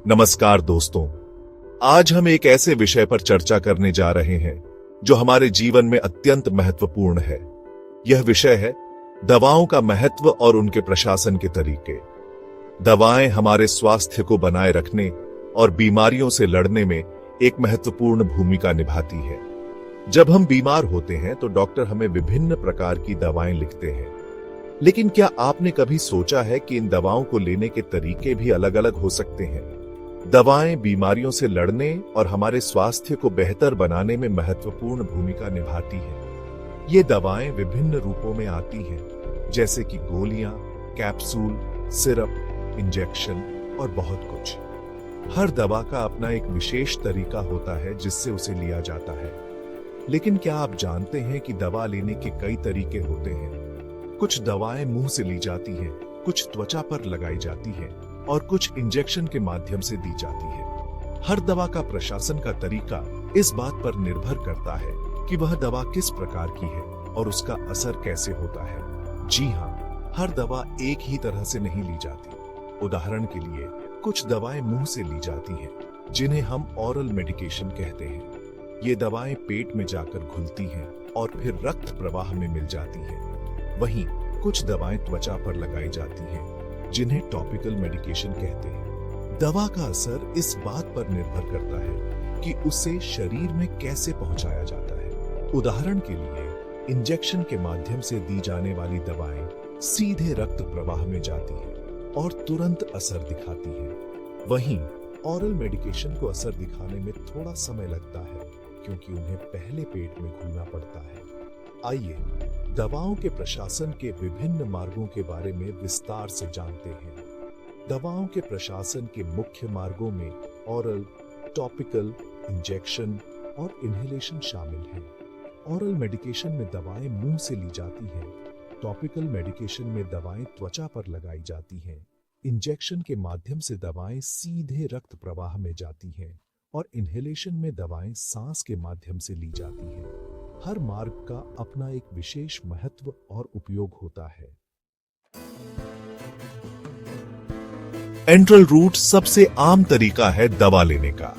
नमस्कार दोस्तों, आज हम एक ऐसे विषय पर चर्चा करने जा रहे हैं जो हमारे जीवन में अत्यंत महत्वपूर्ण है। यह विषय है दवाओं का महत्व और उनके प्रशासन के तरीके। दवाएं हमारे स्वास्थ्य को बनाए रखने और बीमारियों से लड़ने में एक महत्वपूर्ण भूमिका निभाती है। जब हम बीमार होते हैं तो डॉक्टर हमें विभिन्न प्रकार की दवाएं लिखते हैं, लेकिन क्या आपने कभी सोचा है कि इन दवाओं को लेने के तरीके भी अलग अलग हो सकते हैं? दवाएं बीमारियों से लड़ने और हमारे स्वास्थ्य को बेहतर बनाने में महत्वपूर्ण भूमिका निभाती हैं। ये दवाएं विभिन्न रूपों में आती हैं, जैसे कि गोलियां, कैप्सूल, सिरप, इंजेक्शन और बहुत कुछ। हर दवा का अपना एक विशेष तरीका होता है जिससे उसे लिया जाता है। लेकिन क्या आप जानते हैं कि दवा लेने के कई तरीके होते हैं? कुछ दवाएं मुंह से ली जाती हैं, कुछ त्वचा पर लगाई जाती हैं और कुछ इंजेक्शन के माध्यम से दी जाती है। हर दवा का प्रशासन का तरीका इस बात पर निर्भर करता है कि वह दवा किस प्रकार की है और उसका असर कैसे होता है। जी हाँ, हर दवा एक ही तरह से नहीं ली जाती। उदाहरण के लिए, कुछ दवाएं मुंह से ली जाती हैं, जिन्हें हम ऑरल मेडिकेशन कहते हैं। ये दवाएं पेट में जाकर घुलती हैं और फिर रक्त प्रवाह में मिल जाती हैं। वहीं कुछ दवाएं त्वचा पर लगाई जाती हैं, जिन्हें टॉपिकल मेडिकेशन कहते हैं। दवा का असर इस बात पर निर्भर करता है कि उसे शरीर में कैसे पहुंचाया जाता है। उदाहरण के लिए, इंजेक्शन के माध्यम से दी जाने वाली दवाएं सीधे रक्त प्रवाह में जाती हैं और तुरंत असर दिखाती हैं। वहीं ऑरल मेडिकेशन को असर दिखाने में थोड़ा समय लगता है, क्योंकि उन्हें पहले पेट में घुलना पड़ता है। आइए दवाओं के प्रशासन के विभिन्न मार्गों के बारे में विस्तार से जानते हैं। दवाओं के प्रशासन के मुख्य मार्गों में ऑरल, टॉपिकल, इंजेक्शन और इनहेलेशन शामिल हैं। ऑरल मेडिकेशन में दवाएं मुंह से ली जाती हैं। टॉपिकल मेडिकेशन में दवाएं त्वचा पर लगाई जाती हैं। इंजेक्शन के माध्यम से दवाएं सीधे रक्त प्रवाह में जाती हैं और इनहेलेशन में दवाएं सांस के माध्यम से ली जाती हैं। हर मार्ग का अपना एक विशेष महत्व और उपयोग होता है। एंट्रल रूट सबसे आम तरीका है दवा लेने का।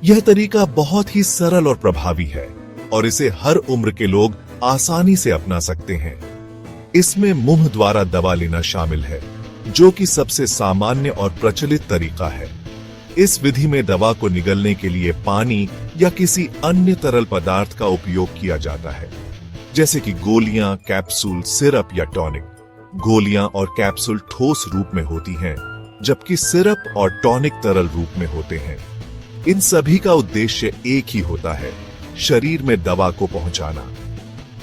यह तरीका बहुत ही सरल और प्रभावी है और इसे हर उम्र के लोग आसानी से अपना सकते हैं। इसमें मुंह द्वारा दवा लेना शामिल है, जो कि सबसे सामान्य और प्रचलित तरीका है। इस विधि में दवा को निगलने के लिए पानी या किसी अन्य तरल पदार्थ का उपयोग किया जाता है, जैसे कि गोलियां, कैप्सूल, सिरप या टॉनिक। गोलियां और कैप्सूल ठोस रूप में होती हैं, जबकि सिरप और टॉनिक तरल रूप में होते हैं। इन सभी का उद्देश्य एक ही होता है, शरीर में दवा को पहुंचाना।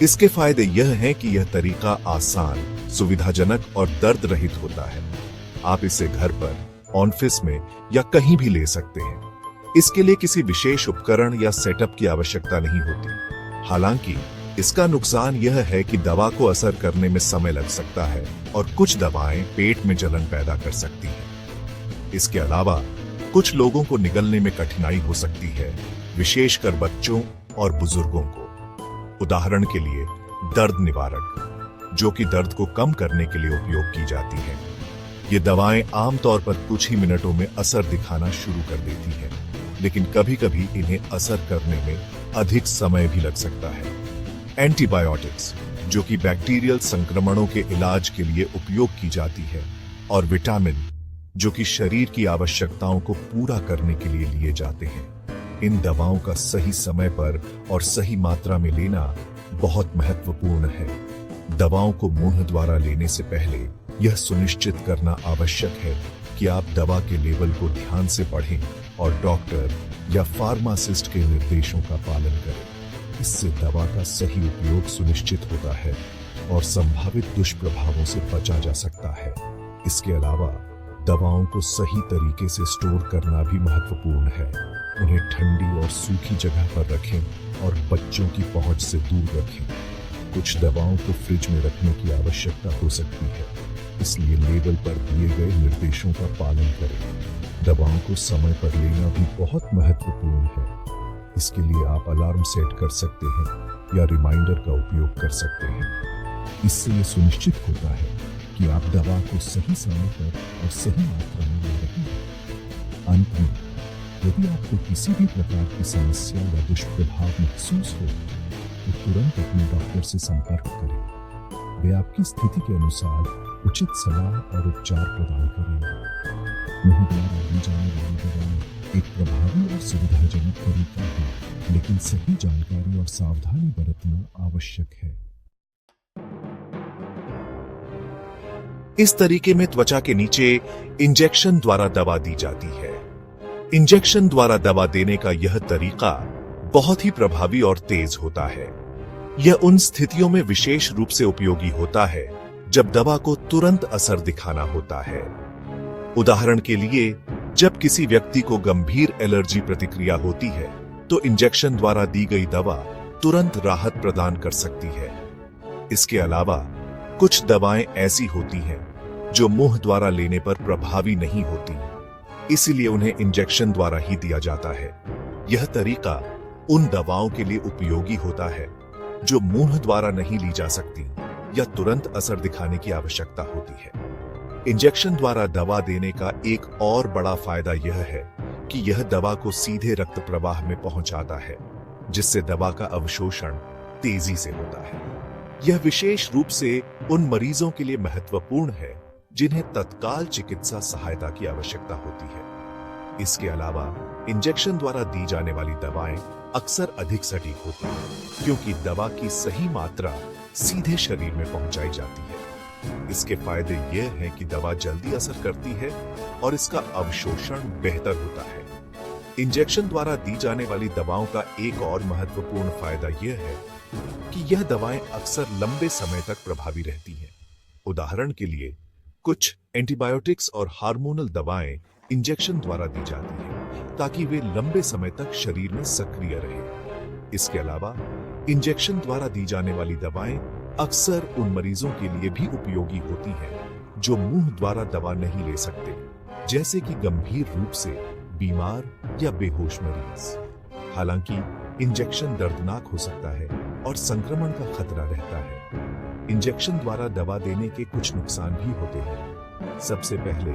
इसके फायदे यह हैं कि यह तरीका आसान, सुविधाजनक और दर्द रहित होता है। आप इसे घर पर, ऑफिस में या कहीं भी ले सकते हैं। इसके लिए किसी विशेष उपकरण या सेटअप की आवश्यकता नहीं होती। हालांकि इसका नुकसान यह है कि दवा को असर करने में समय लग सकता है और कुछ दवाएं पेट में जलन पैदा कर सकती हैं। इसके अलावा कुछ लोगों को निगलने में कठिनाई हो सकती है, विशेषकर बच्चों और बुजुर्गों को। उदाहरण के लिए, दर्द निवारक, जो कि दर्द को कम करने के लिए उपयोग की जाती है। ये दवाएं आमतौर पर कुछ ही मिनटों में असर दिखाना शुरू कर देती हैं, लेकिन कभी-कभी इन्हें असर करने में अधिक समय भी लग सकता है। एंटीबायोटिक्स, जो कि बैक्टीरियल संक्रमणों के इलाज के लिए उपयोग की जाती है, और विटामिन, जो कि शरीर की आवश्यकताओं को पूरा करने के लिए लिए जाते हैं। इन दवाओं का सही समय पर और सही मात्रा में लेना बहुत महत्वपूर्ण है। दवाओं को मुंह द्वारा लेने से पहले यह सुनिश्चित करना आवश्यक है कि आप दवा के लेबल को ध्यान से पढ़ें और डॉक्टर या फार्मासिस्ट के निर्देशों का पालन करें। इससे दवा का सही उपयोग सुनिश्चित होता है और संभावित दुष्प्रभावों से बचा जा सकता है। इसके अलावा दवाओं को सही तरीके से स्टोर करना भी महत्वपूर्ण है। उन्हें ठंडी और सूखी जगह पर रखें और बच्चों की पहुंच से दूर रखें। कुछ दवाओं को फ्रिज में रखने की आवश्यकता हो सकती है, इसलिए लेबल पर दिए गए निर्देशों का पालन करें। दवाओं को समय पर लेना भी बहुत महत्वपूर्ण है। इसके लिए आप अलार्म सेट कर सकते हैं या रिमाइंडर का उपयोग कर सकते हैं। इससे यह सुनिश्चित होता है कि आप दवा को सही समय पर और सही मात्रा में ले रहे हैं। अंत में, यदि आपको किसी भी प्रकार की समस्या या दुष्प्रभाव महसूस हो तो तुरंत अपने डॉक्टर से संपर्क करें। वे आपकी स्थिति के अनुसार उचित सलाह और उपचार प्रदान करेंगे। मुंह द्वारा दी जाने वाली दवाएं एक प्रभावी और सुविधाजनक तरीका है, लेकिन सही जानकारी और सावधानी बरतना आवश्यक है। इस तरीके में त्वचा के नीचे इंजेक्शन द्वारा दवा दी जाती है। इंजेक्शन द्वारा दवा देने का यह तरीका बहुत ही प्रभावी और तेज होता है। यह उन स्थितियों में विशेष रूप से उपयोगी होता है जब दवा को तुरंत असर दिखाना होता है। उदाहरण के लिए, जब किसी व्यक्ति को गंभीर एलर्जी प्रतिक्रिया होती है तो इंजेक्शन द्वारा दी गई दवा तुरंत राहत प्रदान कर सकती है। इसके अलावा कुछ दवाएं ऐसी होती हैं जो मुंह द्वारा लेने पर प्रभावी नहीं होती, इसीलिए उन्हें इंजेक्शन द्वारा ही दिया जाता है। यह तरीका उन दवाओं के लिए उपयोगी होता है जो मुंह द्वारा नहीं ली जा सकती या तुरंत असर दिखाने की आवश्यकता होती है। इंजेक्शन द्वारा दवा देने का एक और बड़ा फायदा यह है कि यह दवा को सीधे रक्त प्रवाह में पहुंचाता है, जिससे दवा का अवशोषण तेजी से होता है। यह विशेष रूप से उन मरीजों के लिए महत्वपूर्ण है जिन्हें तत्काल चिकित्सा सहायता की आवश्यकता होती है। इसके अलावा इंजेक्शन द्वारा दी जाने वाली दवाएं अक्सर अधिक सटीक होती हैं, क्योंकि दवा की सही मात्रा सीधे शरीर में पहुंचाई जाती है। इसके फायदे यह हैं कि दवा जल्दी असर करती है और इसका अवशोषण बेहतर होता है। इंजेक्शन द्वारा दी जाने वाली दवाओं का एक और महत्वपूर्ण फायदा यह है कि यह दवाएं अक्सर लंबे समय तक प्रभावी रहती हैं। उदाहरण के लिए, कुछ एंटीबायोटिक्स और हार्मोनल दवाएं इंजेक्शन द्वारा दी जाती हैं ताकि वे लंबे समय तक शरीर में सक्रिय रहें। इसके अलावा इंजेक्शन द्वारा दी जाने वाली दवाएं अक्सर उन मरीजों के लिए भी उपयोगी होती हैं जो मुंह द्वारा दवा नहीं ले सकते, जैसे कि गंभीर रूप से बीमार या बेहोश मरीज। हालांकि इंजेक्शन दर्दनाक हो सकता है और संक्रमण का खतरा रहता है। इंजेक्शन द्वारा दवा देने के कुछ नुकसान भी होते हैं। सबसे पहले,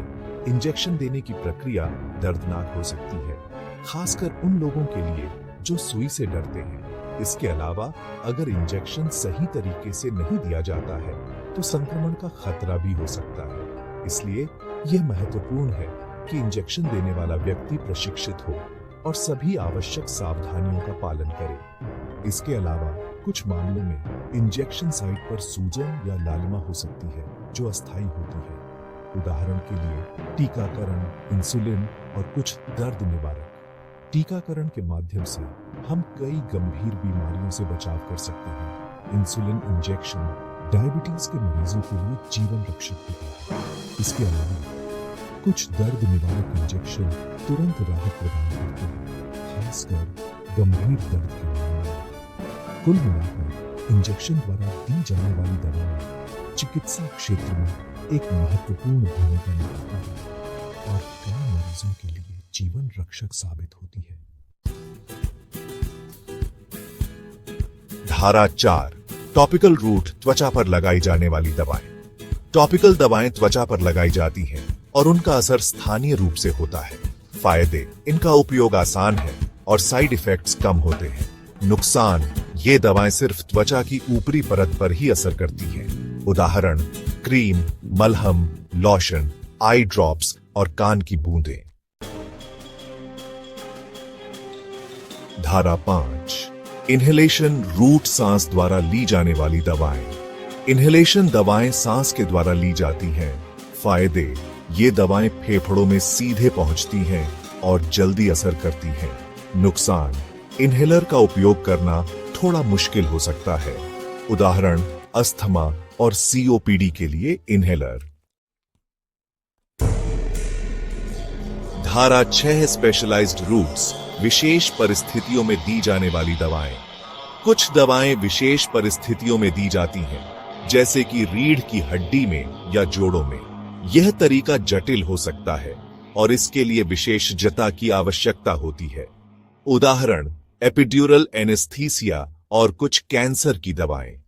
इंजेक्शन देने की प्रक्रिया दर्दनाक हो सकती है, खासकर उन लोगों के लिए जो सुई से डरते हैं। इसके अलावा अगर इंजेक्शन सही तरीके से नहीं दिया जाता है तो संक्रमण का खतरा भी हो सकता है। इसलिए यह महत्वपूर्ण है कि इंजेक्शन देने वाला व्यक्ति प्रशिक्षित हो और सभी आवश्यक सावधानियों का पालन करे। इसके अलावा कुछ मामलों में इंजेक्शन साइट पर सूजन या लालिमा हो सकती है जो अस्थायी होती है। उदाहरण के लिए टीकाकरण, इंसुलिन और कुछ दर्द निवारक। टीकाकरण के माध्यम से हम कई गंभीर बीमारियों से बचाव कर सकते हैं। इंसुलिन इंजेक्शन डायबिटीज के मरीजों के लिए जीवन रक्षक होता है। इसके अलावा कुछ दर्द निवारक इंजेक्शन तुरंत राहत प्रदान करते हैं, खासकर गंभीर दर्द के मामले में। कुल मिलाकर इंजेक्शन द्वारा दी जाने वाली दवाएं चिकित्सा क्षेत्र में एक महत्वपूर्ण भूमिका निभाती है और कई मरीजों के लिए जीवन रक्षक साबित होती है। धारा 4, टॉपिकल रूट त्वचा पर लगाई जाने वाली दवाएं। टॉपिकल दवाएं त्वचा पर लगाई जाती हैं और उनका असर स्थानीय रूप से होता है। फायदे, इनका उपयोग आसान है और साइड इफेक्ट्स कम होते हैं। नुकसान, ये दवाएं सिर्फ त्वचा की ऊपरी परत पर ही असर करती हैं। उदाहरण, क्रीम, मलहम, लोशन, आई ड्रॉप्स और कान की बूंदें। धारा 5, इन्हेलेशन रूट सांस द्वारा ली जाने वाली दवाएं। इन्हेलेशन दवाएं सांस के द्वारा ली जाती हैं। फायदे, ये दवाएं फेफड़ों में सीधे पहुंचती हैं और जल्दी असर करती हैं। नुकसान, इन्हेलर का उपयोग करना थोड़ा मुश्किल हो सकता है। उदाहरण, अस्थमा और सीओपीडी के लिए इन्हेलर। धारा 6, स्पेशलाइज्ड रूट्स, विशेष परिस्थितियों में दी जाने वाली दवाएं। कुछ दवाएं विशेष परिस्थितियों में दी जाती हैं, जैसे कि रीढ़ की हड्डी में या जोड़ों में। यह तरीका जटिल हो सकता है और इसके लिए विशेषज्ञता की आवश्यकता होती है। उदाहरण, एपिड्यूरल एनेस्थीसिया और कुछ कैंसर की दवाएं।